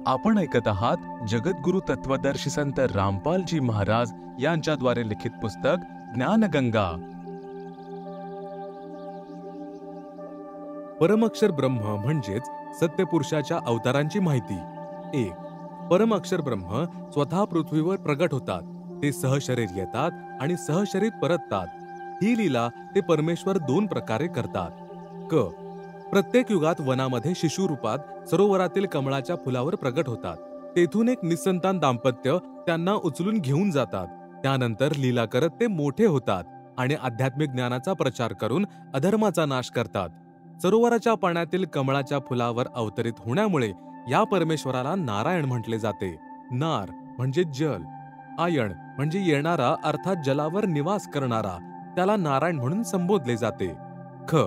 आपण ऐकत आहात जगद्गुरु तत्वदर्शी संत रामपालजी महाराज यांच्याद्वारे लिखित पुस्तक ज्ञानगंगा। परमअक्षर ब्रह्म म्हणजेच सत्यपुरुषाच्या अवतारांची माहिती। 1. परमअक्षर ब्रह्म स्वतः पृथ्वीवर प्रगट होतात, ते सहशरीर येतात आणि सहशरीर परततात। ही लीला ते परमेश्वर 2 प्रकारे करतात। क. प्रत्येक युगात वनामध्ये शिशु रूपात सरोवरातील कमळाच्या फुलावर प्रगट होतात। तेथून एक निसंतान दाम्पत्य त्यांना उचलून घेऊन जातात। त्यानंतर लीला करत ते मोठे होतात आणि आध्यात्मिक ज्ञानाचा प्रचार करून अधर्माचा नाश करतात। सरोवराच्या पाण्यातील कमळाच्या फुलावर अवतरित होण्यामुळे या परमेश्वराला नारायण म्हटले जाते। नार म्हणजे जल, आयण म्हणजे येणारा अर्थात जलावर निवास करणारा, त्याला नारायण म्हणून संबोधले जाते। ख.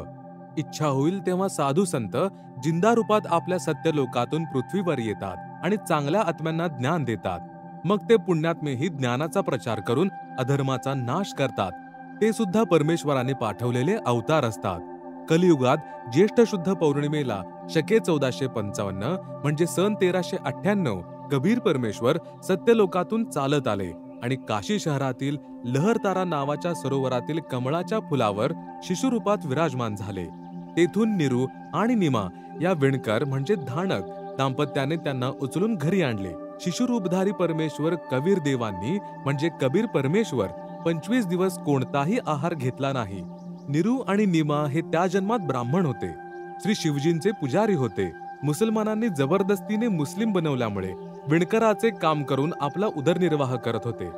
इच्छा होईल तेव्हा साधू संत जिंदा रूपात आपल्या सत्यलोकातून पृथ्वीवर येतात आणि चांगल्या आत्म्यांना ज्ञान देतात। मग ते पुण्यात्मेही ज्ञानाचा प्रचार करून अधर्माचा नाश करतात। ते सुद्धा परमेश्वराने पाठवलेले अवतार असतात। कलियुगात ज्येष्ठ शुद्ध पौर्णिमेला शके 1455 म्हणजे सन 1398 कबीर परमेश्वर सत्यलोकातून चालत आले आणि काशी शहरातील लहरतारा नावाच्या सरोवरातील कमळाच्या फुलावर शिशुरूपात विराजमान झाले। तेथून निरू आणि निमा या विणकर म्हणजे धाणक दाम्पत्याने त्यांना उचलून घरी आणले। शिशुरूपधारी परमेश्वर कबीर देवांनी म्हणजे कबीर परमेश्वर 25 दिवस कोणताही आहार घेतला नाही। निरू आणि निमा हे त्या जन्मात ब्राह्मण होते, श्री शिवजींचे पुजारी होते। मुसलमानांनी जबरदस्तीने मुस्लिम बनवल्यामुळे विणकराचे काम करून आपला उदरनिर्वाह करत होते।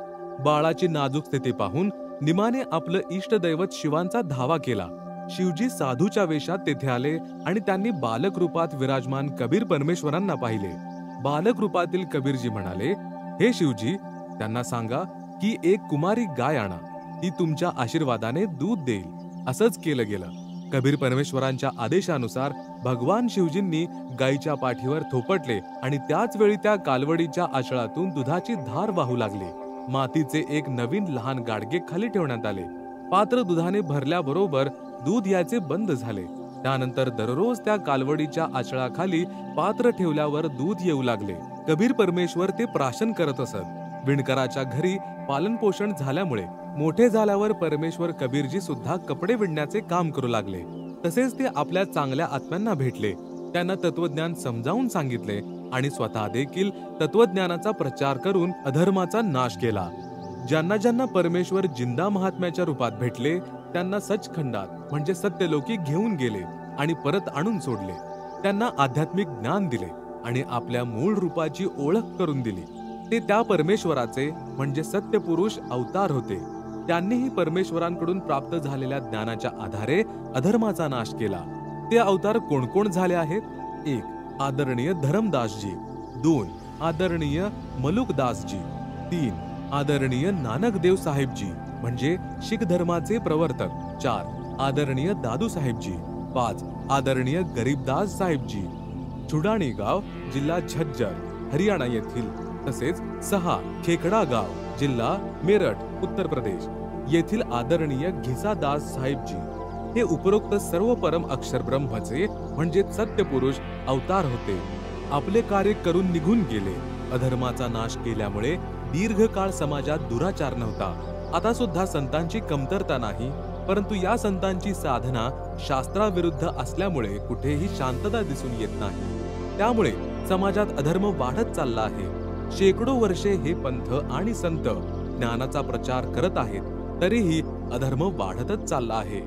बाळाची नाजूक स्थिती पाहून निमाने आपलं इष्टदैवत शिवांचा धावा केला। शिवजी साधूच्या वेशात तेथे आले आणि त्यांनी बालक रूपात विराजमान कबीर परमेश्वरांना पाहिले। बालक रूपातील कबीरजी म्हणाले, हे शिवजी, त्यांना सांगा की एक कुमारी गाय आणा, ती तुमच्या आशीर्वादाने दूध देईल। असंच केलं गेलं। कबीर परमेश्वरांच्या आदेशानुसार भगवान शिवजींनी गायीच्या पाठीवर थोपटले आणि त्याच वेळी त्या कालवडीच्या आचळातून दुधाची धार वाहू लागली। मातीचे एक नवीन लहान गाडगे खाली ठेवण्यात आले। पात्र दुधाने भरल्याबरोबर दूध याचे बंद झाले। त्यानंतर दररोज त्या कालवडीच्या आचळाखाली पात्र ठेवल्यावर दूध येऊ लागले। कबीर परमेश्वर ते प्राशन करत असत। विणकराच्या घरी पालनपोषण झाल्यामुळे मोठे झाल्यावर परमेश्वर कबीरजी सुद्धा कपडे विणण्याचे काम करू लागले। तसेच ते आपल्या चांगल्या आत्म्यांना भेटले, त्यांना तत्वज्ञान समजावून सांगितले आणि स्वतः देखील तत्वज्ञानाचा प्रचार करून अधर्माचा नाश केला। ज्यांना ज्यांना परमेश्वर जिंदा महात्म्याच्या रूपात भेटले त्यांना सचखंडात म्हणजे सत्यलोकी घेऊन गेले आणि परत आणून सोडले। त्यांना आध्यात्मिक ज्ञान दिले आणि आपल्या मूळ रूपाची ओळख करून दिली। ते त्या परमेश्वराचे म्हणजे सत्यपुरुष अवतार होते। त्यांनीही परमेश्वरांकडून प्राप्त झालेल्या ज्ञानाच्या आधारे अधर्माचा नाश केला। ते अवतार कोण कोण झाले आहेत? 1. आदरणीय धरमदासजी। 2. आदरणीय मलुकदासजी। 3. आदरणीय नानकदेव साहेबजी म्हणजे शीख धर्माचे प्रवर्तक। 4. आदरणीय दादू साहेबजी। 5. आदरणीय गरीबदास साहेबजी, चुडाणी गाव, जिल्हा झज्जर, हरियाणा येथील। तसेच 6. खेकडा गाव, जिल्हा मेरठ, उत्तर प्रदेश येथील आदरणीय घिसादास साहेबजी। हे उपरोक्त सर्व परम अक्षर ब्रह्मचे म्हणजे सत्यपुरुष अवतार होते। आपले कार्य करून निघून गेले। अधर्माचा नाश केल्यामुळे दीर्घकाळ समाजात दुराचार नव्हता। आता सुद्धा संतांची कमतरता नाही, परंतु या संतांची साधना शास्त्राविरुद्ध असल्यामुळे कुठेही शांतता दिसून येत नाही। त्यामुळे समाजात अधर्म वाढत चालला आहे। शेकडो वर्षे हे पंथ आणि संत ज्ञानाचा प्रचार करत आहेत, तरीही अधर्म वाढतच चालला आहे।